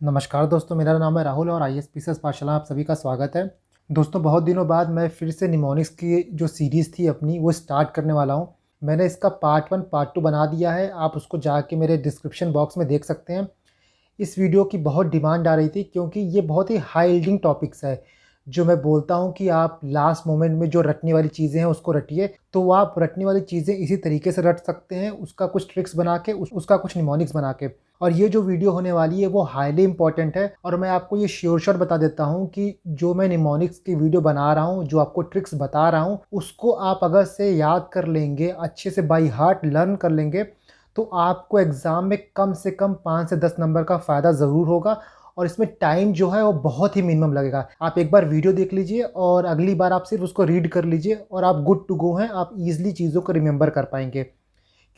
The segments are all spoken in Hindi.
नमस्कार दोस्तों, मेरा नाम है राहुल और ISPCS पाठशाला आप सभी का स्वागत है। दोस्तों, बहुत दिनों बाद मैं फिर से निमोनिक्स की जो सीरीज़ थी अपनी वो स्टार्ट करने वाला हूँ। मैंने इसका पार्ट 1 पार्ट 2 बना दिया है, आप उसको जाके मेरे डिस्क्रिप्शन बॉक्स में देख सकते हैं। इस वीडियो की बहुत डिमांड आ रही थी क्योंकि ये बहुत ही हाई यील्डिंग टॉपिक्स है। जो मैं बोलता हूँ कि आप लास्ट मोमेंट में जो रटने वाली चीज़ें हैं उसको रटिए, तो वो आप रटने वाली चीज़ें इसी तरीके से रट सकते हैं, उसका कुछ ट्रिक्स बना के, उसका कुछ निमोनिक्स बना के। और ये जो वीडियो होने वाली है वो हाईली इंपॉर्टेंट है और मैं आपको ये श्योर शॉट बता देता हूँ कि जो मैं निमोनिक्स की वीडियो बना रहा हूँ, जो आपको ट्रिक्स बता रहा हूँ, उसको आप अगर से याद कर लेंगे, अच्छे से बाय हार्ट लर्न कर लेंगे, तो आपको एग्ज़ाम में कम से कम 5 से 10 नंबर का फ़ायदा ज़रूर होगा और इसमें टाइम जो है वो बहुत ही मिनिमम लगेगा। आप एक बार वीडियो देख लीजिए और अगली बार आप सिर्फ उसको रीड कर लीजिए और आप गुड टू गो हैं, आप ईज़िली चीज़ों को रिमेंबर कर पाएँगे।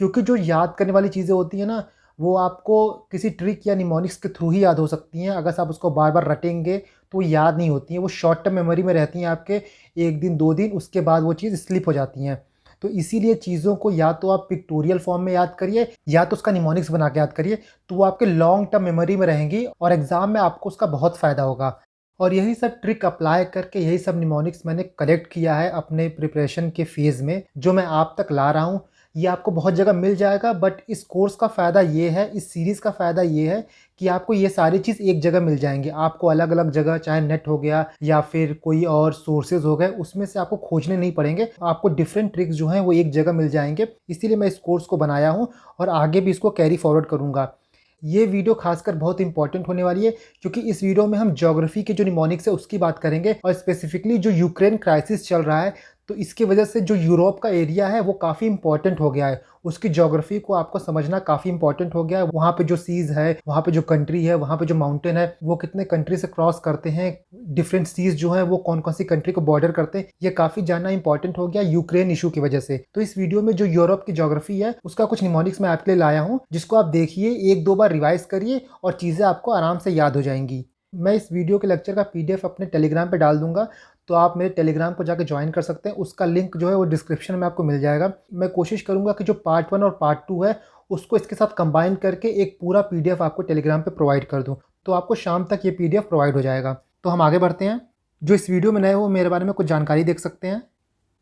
क्योंकि जो याद करने वाली चीज़ें होती हैं ना, वो आपको किसी ट्रिक या निमोनिक्स के थ्रू ही याद हो सकती हैं। अगर आप उसको बार-बार रटेंगे तो वो याद नहीं होती हैं, वो शॉर्ट टर्म मेमोरी में रहती हैं आपके 1 दिन 2 दिन, उसके बाद वो चीज़ स्लिप हो जाती हैं। तो इसीलिए चीज़ों को या तो आप पिक्टोरियल फॉर्म में याद करिए या तो उसका निमोनिक्स बना के याद करिए, तो वो आपके लॉन्ग टर्म मेमोरी में रहेंगी और एग्ज़ाम में आपको उसका बहुत फ़ायदा होगा। और यही सब ट्रिक अप्लाई करके यही सब निमोनिक्स मैंने कलेक्ट किया है अपने प्रिपरेशन के फ़ेज़ में, जो मैं आप तक ला रहा हूँ। ये आपको बहुत जगह मिल जाएगा, बट इस कोर्स का फ़ायदा ये है, इस सीरीज़ का फ़ायदा ये है कि आपको ये सारी चीज़ एक जगह मिल जाएँगी। आपको अलग-अलग जगह, चाहे नेट हो गया या फिर कोई और सोर्सेज़ हो गए, उसमें से आपको खोजने नहीं पड़ेंगे। आपको डिफरेंट ट्रिक्स जो हैं वो एक जगह मिल जाएँगे। इसीलिए मैं इस कोर्स को बनाया हूँ और आगे भी इसको कैरी फॉरवर्ड करूँगा। ये वीडियो खासकर बहुत इंपॉर्टेंट होने वाली है क्योंकि इस वीडियो में हम ज्योग्राफी के जो निमोनिक्स है उसकी बात करेंगे और स्पेसिफिकली जो यूक्रेन क्राइसिस चल रहा है, तो इसकी वजह से जो यूरोप का एरिया है वो काफ़ी इंपॉर्टेंट हो गया है। उसकी ज्योग्राफी को आपको समझना काफ़ी इंपॉर्टेंट हो गया है। वहाँ पे जो सीज़ है, वहाँ पे जो कंट्री है, वहाँ पे जो माउंटेन है, वो कितने कंट्री से क्रॉस करते हैं, डिफरेंट सीज़ जो हैं वो कौन-कौन सी कंट्री को बॉर्डर करते हैं, ये काफ़ी जानना इंपॉर्टेंट हो गया यूक्रेन इश्यू की वजह से। तो इस वीडियो में जो यूरोप की ज्योग्राफी है, उसका कुछ निमोनिक्स मैं आपके लिए लाया हूँ, जिसको आप देखिए, 1-2 बार रिवाइज़ करिए और चीज़ें आपको आराम से याद हो जाएँगी। मैं इस वीडियो के लेक्चर का PDF अपने टेलीग्राम पे डाल दूँगा, तो आप मेरे टेलीग्राम को जाके जॉइन कर सकते हैं। उसका लिंक जो है वो डिस्क्रिप्शन में आपको मिल जाएगा। मैं कोशिश करूँगा कि जो पार्ट 1 और पार्ट 2 है, उसको इसके साथ कंबाइन करके एक पूरा PDF आपको टेलीग्राम पे प्रोवाइड कर दूँ। तो आपको शाम तक ये PDF प्रोवाइड हो जाएगा। तो हम आगे बढ़ते हैं। जो इस वीडियो में नए हो, मेरे बारे में कुछ जानकारी देख सकते हैं।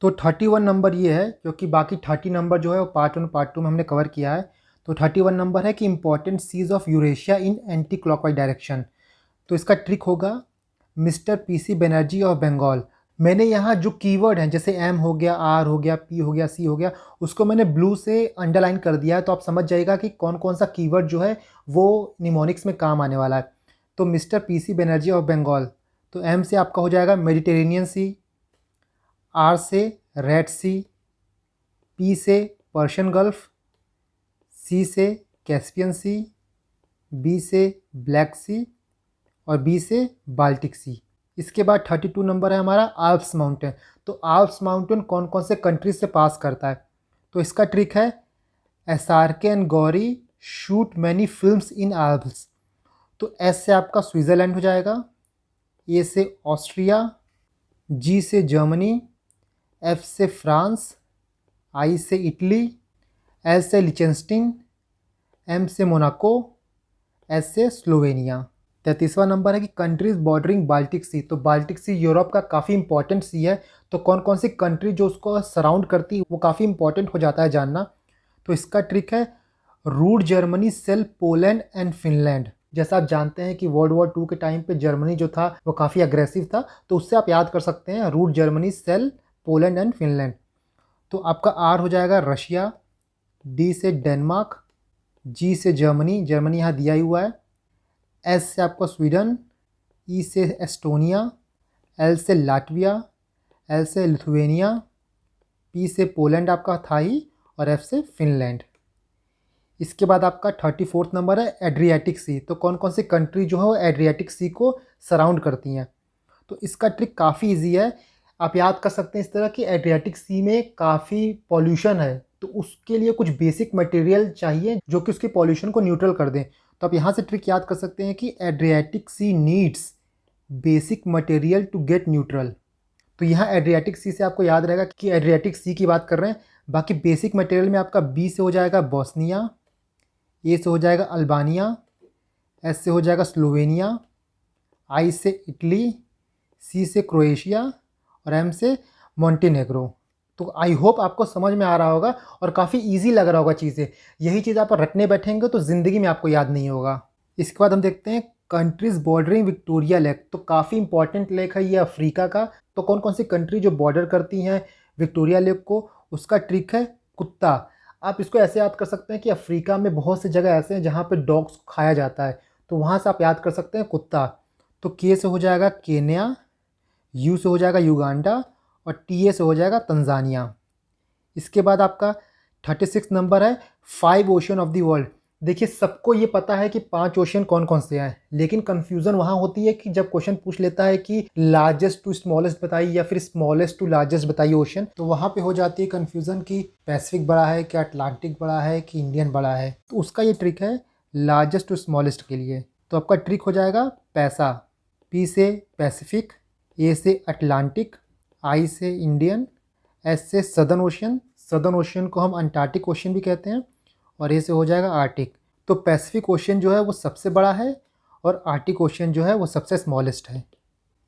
तो 31 नंबर ये है, क्योंकि बाकी 30 नंबर जो है वो पार्ट 1 पार्ट 2 में हमने कवर किया है। तो 31 नंबर है कि important seas of Eurasia in anticlockwise direction. तो इसका ट्रिक होगा मिस्टर PC बनर्जी ऑफ बंगाल। मैंने यहाँ जो कीवर्ड हैं, जैसे M हो गया, R हो गया, P हो गया, C हो गया, उसको मैंने ब्लू से अंडरलाइन कर दिया है, तो आप समझ जाइएगा कि कौन-कौन सा कीवर्ड जो है वो निमोनिक्स में काम आने वाला है। तो मिस्टर PC बनर्जी ऑफ बंगाल, तो M से आपका हो जाएगा मेडिटेरेनियन सी, R से रेड सी, P से पर्शियन गल्फ, C से कैस्पियन सी, B से ब्लैक सी और B से बाल्टिक सी। इसके बाद 32 नंबर है हमारा आल्प्स माउंटेन। तो आल्प्स माउंटेन कौन कौन से कंट्रीज से पास करता है, तो इसका ट्रिक है S R K and Gauri shoot many films in Alps. तो एस से आपका स्विट्ज़रलैंड हो जाएगा, ए से ऑस्ट्रिया, जी से जर्मनी, एफ से फ्रांस, आई से इटली, एल से लिचेंस्टीन, एम से मोनाको, एस से स्लोवेनिया। 33वां नंबर है कि कंट्रीज बॉर्डरिंग बाल्टिक सी। तो बाल्टिक सी यूरोप का काफ़ी इंपॉर्टेंट सी है, तो कौन कौन सी कंट्री जो उसको सराउंड करती है वो काफ़ी इंपॉर्टेंट हो जाता है जानना। तो इसका ट्रिक है route Germany sell Poland and Finland. जैसा आप जानते हैं कि वर्ल्ड वॉर 2 के टाइम पे जर्मनी जो था वो काफ़ी अग्रेसिव था, तो उससे आप याद कर सकते हैं route Germany sell Poland and Finland. तो आपका आर हो जाएगा रशिया, डी से डेनमार्क, जी से जर्मनी, जर्मनी यहाँ दिया ही हुआ है, एस से आपका स्वीडन, ई से एस्टोनिया, एल से लाटविया, एल से लिथुवेनिया, पी से पोलैंड आपका था ही और एफ से फिनलैंड। इसके बाद आपका 34 नंबर है एड्रियाटिक सी। तो कौन कौन सी कंट्री जो है वो एड्रियाटिक सी को सराउंड करती हैं। तो इसका ट्रिक काफ़ी इजी है, आप याद कर सकते हैं इस तरह कि एड्रियाटिक सी में काफ़ी पॉल्यूशन है, तो उसके लिए कुछ बेसिक मटेरियल चाहिए जो कि उसकी पॉल्यूशन को न्यूट्रल कर दें। तो आप यहाँ से ट्रिक याद कर सकते हैं कि Adriatic Sea needs basic material to get neutral. तो यहाँ एड्रियाटिक सी से आपको याद रहेगा कि एड्रियाटिक सी की बात कर रहे हैं। बाकी बेसिक मटेरियल में आपका बी से हो जाएगा बोस्निया, ए से हो जाएगा अल्बानिया, एस से हो जाएगा स्लोवेनिया, आई से इटली, सी से क्रोएशिया और एम से मॉन्टेनेग्रो। तो आई होप आपको समझ में आ रहा होगा और काफ़ी इजी लग रहा होगा चीज़ें। यही चीज़ आप रटने बैठेंगे तो ज़िंदगी में आपको याद नहीं होगा। इसके बाद हम देखते हैं कंट्रीज़ बॉर्डरिंग विक्टोरिया लेक। तो काफ़ी इंपॉर्टेंट लेक है ये अफ्रीका का। तो कौन कौन सी कंट्री जो बॉर्डर करती हैं विक्टोरिया लेक को, उसका ट्रिक है कुत्ता। आप इसको ऐसे याद कर सकते हैं कि अफ्रीका में बहुत सी जगह ऐसे हैं जहाँ पे डॉग्स को खाया जाता है, तो वहाँ से आप याद कर सकते हैं कुत्ता। तो के से हो जाएगा केन्या, यू से हो जाएगा युगांडा और टी ए से हो जाएगा तंजानिया। इसके बाद आपका 36 नंबर है 5 ओशन ऑफ द वर्ल्ड। देखिए सबको ये पता है कि 5 ओशन कौन कौन से हैं, लेकिन कन्फ्यूज़न वहाँ होती है कि जब क्वेश्चन पूछ लेता है कि लार्जेस्ट टू स्मॉलेस्ट बताइए या फिर स्मॉलेस्ट टू लार्जेस्ट बताइए ओशन, तो वहाँ पे हो जाती है कन्फ्यूज़न कि पैसिफिक बड़ा है, क्या अटलांटिक बड़ा है कि इंडियन बड़ा है। तो उसका ये ट्रिक है लार्जेस्ट टू स्मॉलेस्ट के लिए। तो आपका ट्रिक हो जाएगा पैसा, पी से पैसिफिक, ए से अटलांटिक, आई से इंडियन, एस से सदर्न ओशियन, सदर्न ओशियन को हम अंटार्कटिक ओशियन भी कहते हैं, और ए से हो जाएगा आर्टिक। तो पैसिफिक ओशियन जो है वो सबसे बड़ा है और आर्टिक ओशियन जो है वो सबसे स्मॉलेस्ट है।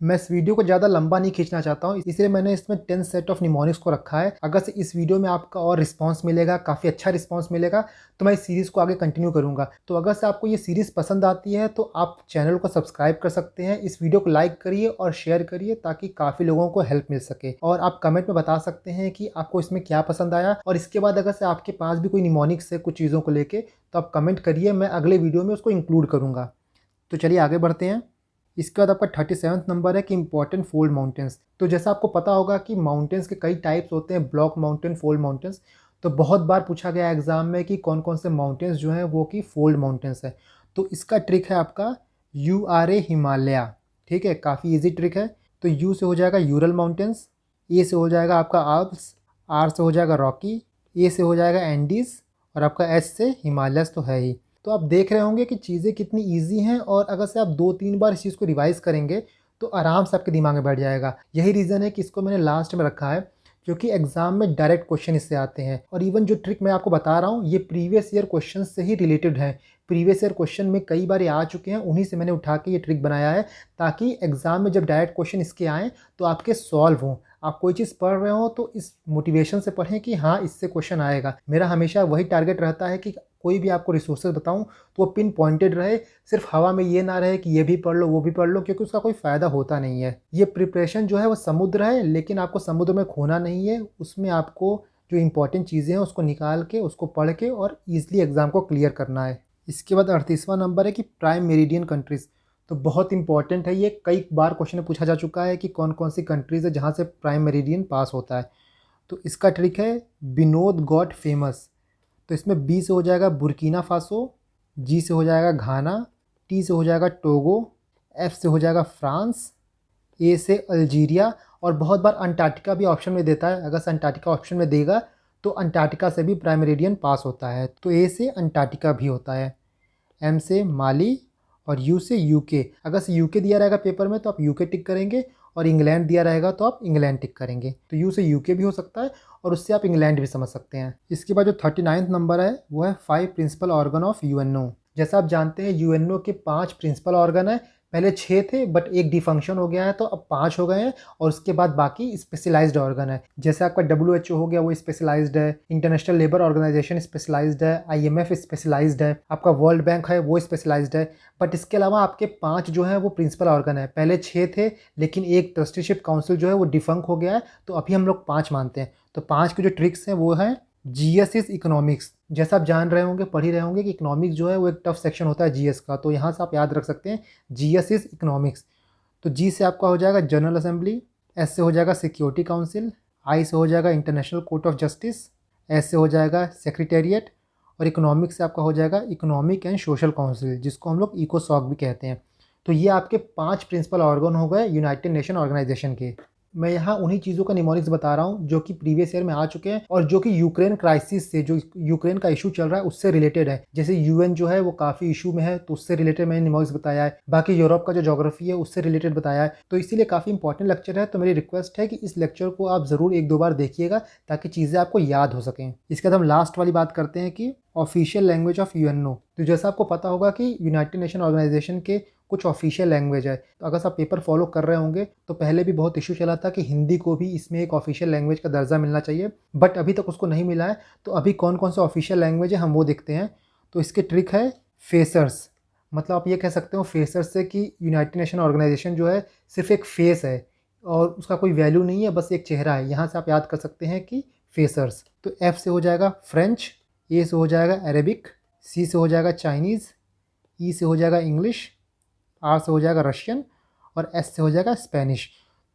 मैं इस वीडियो को ज़्यादा लंबा नहीं खींचना चाहता हूँ, इसलिए मैंने इसमें 10 सेट ऑफ निमोनिक्स को रखा है। अगर से इस वीडियो में आपका और रिस्पांस मिलेगा, काफ़ी अच्छा रिस्पांस मिलेगा, तो मैं इस सीरीज़ को आगे कंटिन्यू करूँगा। तो अगर से आपको ये सीरीज़ पसंद आती है तो आप चैनल को सब्सक्राइब कर सकते हैं, इस वीडियो को लाइक करिए और शेयर करिए ताकि काफ़ी लोगों को हेल्प मिल सके। और आप कमेंट में बता सकते हैं कि आपको इसमें क्या पसंद आया, और इसके बाद अगर से आपके पास भी कोई निमोनिक्स है कुछ चीज़ों को लेके, तो आप कमेंट करिए, मैं अगले वीडियो में उसको इंक्लूड करूँगा। तो चलिए आगे बढ़ते हैं। इसके बाद आपका 37 नंबर है कि इंपॉर्टेंट फोल्ड माउंटेन्स। तो जैसा आपको पता होगा कि माउंटेन्स के कई टाइप्स होते हैं, ब्लॉक माउंटेन, फोल्ड माउंटेन्स। तो बहुत बार पूछा गया एग्जाम में कि कौन कौन से माउंटेन्स जो हैं वो कि फोल्ड माउंटेन्स है। तो इसका ट्रिक है आपका URA हिमालय। ठीक है, काफ़ी ईजी ट्रिक है। तो यू से हो जाएगा यूरल माउंटेन्स, ए से हो जाएगा आपका आल्प्स, आर से हो जाएगा रॉकी, ए से हो जाएगा एंडीज़ और आपका एस से हिमालयस तो है ही। तो आप देख रहे होंगे कि चीज़ें कितनी इजी हैं, और अगर से आप 2-3 बार इस चीज़ को रिवाइज़ करेंगे तो आराम से आपके दिमाग में बैठ जाएगा। यही रीज़न है कि इसको मैंने लास्ट में रखा है, क्योंकि एग्ज़ाम में डायरेक्ट क्वेश्चन इससे आते हैं। और इवन जो ट्रिक मैं आपको बता रहा हूँ ये प्रीवियस ईयर क्वेश्चन से ही रिलेटेड है। प्रीवियस ईयर क्वेश्चन में कई बार ये आ चुके हैं, उन्हीं से मैंने उठा के ये ट्रिक बनाया है, ताकि एग्ज़ाम में जब डायरेक्ट क्वेश्चन इसके आएँ तो आपके सॉल्व हों। आप कोई चीज़ पढ़ रहे हो तो इस मोटिवेशन से पढ़ें कि हाँ इससे क्वेश्चन आएगा। मेरा हमेशा वही टारगेट रहता है कि कोई भी आपको रिसोर्सेज बताऊं तो वो पिन पॉइंटेड रहे, सिर्फ हवा में ये ना रहे कि ये भी पढ़ लो वो भी पढ़ लो, क्योंकि उसका कोई फ़ायदा होता नहीं है। ये प्रिपरेशन जो है वो समुद्र है, लेकिन आपको समुद्र में खोना नहीं है। उसमें आपको जो इंपॉर्टेंट चीज़ें हैं उसको निकाल के, उसको पढ़ के और ईजिली एग्ज़ाम को क्लियर करना है। इसके बाद 38वां नंबर है कि प्राइम मेरिडियन कंट्रीज़। तो बहुत इंपॉर्टेंट है ये, कई बार क्वेश्चन में पूछा जा चुका है कि कौन कौन सी कंट्रीज़ है जहाँ से प्राइम मेरिडियन पास होता है। तो इसका ट्रिक है विनोद गॉट फेमस। तो इसमें बी से हो जाएगा बुर्किना फासो, जी से हो जाएगा घाना, टी से हो जाएगा टोगो, एफ से हो जाएगा फ्रांस, ए से अल्जीरिया, और बहुत बार अंटार्कटिका भी ऑप्शन में देता है। अगर से अंटार्कटिका ऑप्शन में देगा तो अंटार्कटिका से भी प्राइम मेरिडियन पास होता है, तो ए से अंटार्कटिका भी होता है। एम से माली और यू से यूके। अगर से यूके दिया रहेगा पेपर में तो आप यूके टिक करेंगे, और इंग्लैंड दिया रहेगा तो आप इंग्लैंड टिक करेंगे। तो यू से यूके भी हो सकता है और उससे आप इंग्लैंड भी समझ सकते हैं। इसके बाद जो 39 नंबर है वो है 5 प्रिंसिपल ऑर्गन ऑफ यूएनओ। जैसा आप जानते हैं यूएनओ के 5 प्रिंसिपल ऑर्गन है। पहले 6 थे बट एक डिफंक्शन हो गया है तो अब 5 हो गए हैं, और उसके बाद बाकी स्पेशलाइज्ड ऑर्गन है। जैसे आपका WHO हो गया वो स्पेशलाइज्ड है, इंटरनेशनल लेबर ऑर्गेनाइजेशन स्पेशलाइज्ड है, IMF स्पेशलाइज्ड है, आपका वर्ल्ड बैंक है वो स्पेशलाइज्ड है। बट इसके अलावा आपके 5 जो है वो प्रिंसिपल ऑर्गन है। पहले 6 थे लेकिन एक ट्रस्टीशिप काउंसिल जो है वो डिफंक हो गया है, तो अभी हम लोग 5 मानते हैं। तो 5 के जो ट्रिक्स हैं वो हैं GS इज इकोनॉमिक्स। जैसा आप जान रहे होंगे, पढ़ ही रहे होंगे कि इकोनॉमिक्स जो है वो एक टफ सेक्शन होता है GS का, तो यहाँ से आप याद रख सकते हैं GS इज इकोनॉमिक्स। तो जी से आपका हो जाएगा जनरल असेंबली, एस से हो जाएगा सिक्योरिटी काउंसिल, आई से हो जाएगा international court of justice, S से हो जाएगा सेक्रेटेरिएट, और इकोनॉमिक्स से आपका हो जाएगा इकोनॉमिक एंड सोशल काउंसिल, जिसको हम लोग इकोसॉक भी कहते हैं। तो ये आपके 5 प्रिंसिपल ऑर्गन हो गए यूनाइटेड नेशन ऑर्गेनाइजेशन के। मैं यहाँ उन्हीं चीज़ों का निमोनिक्स बता रहा हूँ जो कि प्रीवियस ईयर में आ चुके हैं और जो कि यूक्रेन क्राइसिस से, जो यूक्रेन का इशू चल रहा है उससे रिलेटेड है। जैसे यूएन जो है वो काफ़ी इशू में है, तो उससे रिलेटेड मैंने निमोनिक्स बताया है। बाकी यूरोप का जो ज्योग्राफी है उससे रिलेटेड बताया है। तो इसीलिए काफ़ी इंपॉर्टेंट लेक्चर है। तो मेरी रिक्वेस्ट है कि इस लेक्चर को आप ज़रूर 1-2 बार देखिएगा ताकि चीज़ें आपको याद हो सकें। इसके बाद हम लास्ट वाली बात करते हैं कि ऑफिशियल लैंग्वेज ऑफ यूएनओ। तो जैसा आपको पता होगा कि यूनाइटेड नेशन ऑर्गेनाइजेशन के कुछ ऑफिशियल लैंग्वेज है। तो अगर आप पेपर फॉलो कर रहे होंगे तो पहले भी बहुत इशू चला था कि हिंदी को भी इसमें एक ऑफिशियल लैंग्वेज का दर्जा मिलना चाहिए, बट अभी तक उसको नहीं मिला है। तो अभी कौन कौन से ऑफिशियल लैंग्वेज है हम वो देखते हैं। तो इसकी ट्रिक है फेसर्स। मतलब आप ये कह सकते हो फेसर्स से कि यूनाइटेड नेशन ऑर्गेनाइजेशन जो है सिर्फ एक फेस है और उसका कोई वैल्यू नहीं है, बस एक चेहरा है। यहाँ से आप याद कर सकते हैं कि फेसर्स। तो एफ से हो जाएगा फ्रेंच, ए से हो जाएगा अरेबिक, सी से हो जाएगा चाइनीज़, ई से हो जाएगा इंग्लिश, आर से हो जाएगा रशियन और एस से हो जाएगा स्पेनिश।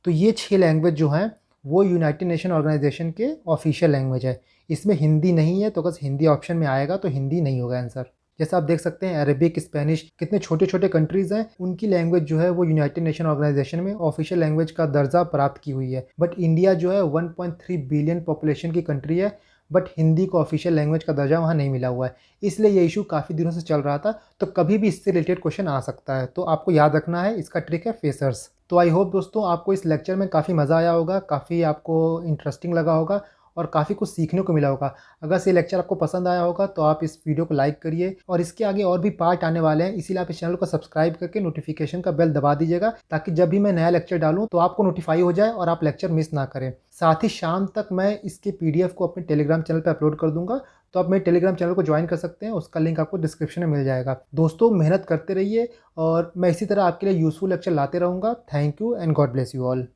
तो ये 6 लैंग्वेज जो हैं वो यूनाइटेड नेशन ऑर्गेनाइजेशन के ऑफिशियल लैंग्वेज है। इसमें हिंदी नहीं है, तो अगर हिंदी ऑप्शन में आएगा तो हिंदी नहीं होगा आंसर। जैसा आप देख सकते हैं अरेबिक, स्पेनिश, कितने छोटे छोटे कंट्रीज़ हैं, उनकी लैंग्वेज जो है वो यूनाइटेड नेशन ऑर्गेनाइजेशन में ऑफिशियल लैंग्वेज का दर्जा प्राप्त की हुई है। बट इंडिया जो है 1.3 बिलियन पॉपुलेशन की कंट्री है, बट हिंदी को ऑफिशियल लैंग्वेज का दर्जा वहाँ नहीं मिला हुआ है। इसलिए ये इशू काफ़ी दिनों से चल रहा था। तो कभी भी इससे रिलेटेड क्वेश्चन आ सकता है, तो आपको याद रखना है। इसका ट्रिक है फेसर्स। तो आई होप दोस्तों आपको इस लेक्चर में काफ़ी मज़ा आया होगा, काफ़ी आपको इंटरेस्टिंग लगा होगा और काफ़ी कुछ सीखने को मिला होगा। अगर ये लेक्चर आपको पसंद आया होगा तो आप इस वीडियो को लाइक करिए और इसके आगे और भी पार्ट आने वाले हैं, इसीलिए आप इस चैनल को सब्सक्राइब करके नोटिफिकेशन का बेल दबा दीजिएगा ताकि जब भी मैं नया लेक्चर डालूँ तो आपको नोटिफाई हो जाए और आप लेक्चर मिस ना करें। साथ ही शाम तक मैं इसके PDF को अपने टेलीग्राम चैनल पर अपलोड कर दूंगा, तो आप मेरे टेलीग्राम चैनल को ज्वाइन कर सकते हैं। उसका लिंक आपको डिस्क्रिप्शन में मिल जाएगा। दोस्तों मेहनत करते रहिए और मैं इसी तरह आपके लिए यूज़फुल लेक्चर लाते रहूँगा। Thank you and God bless you all.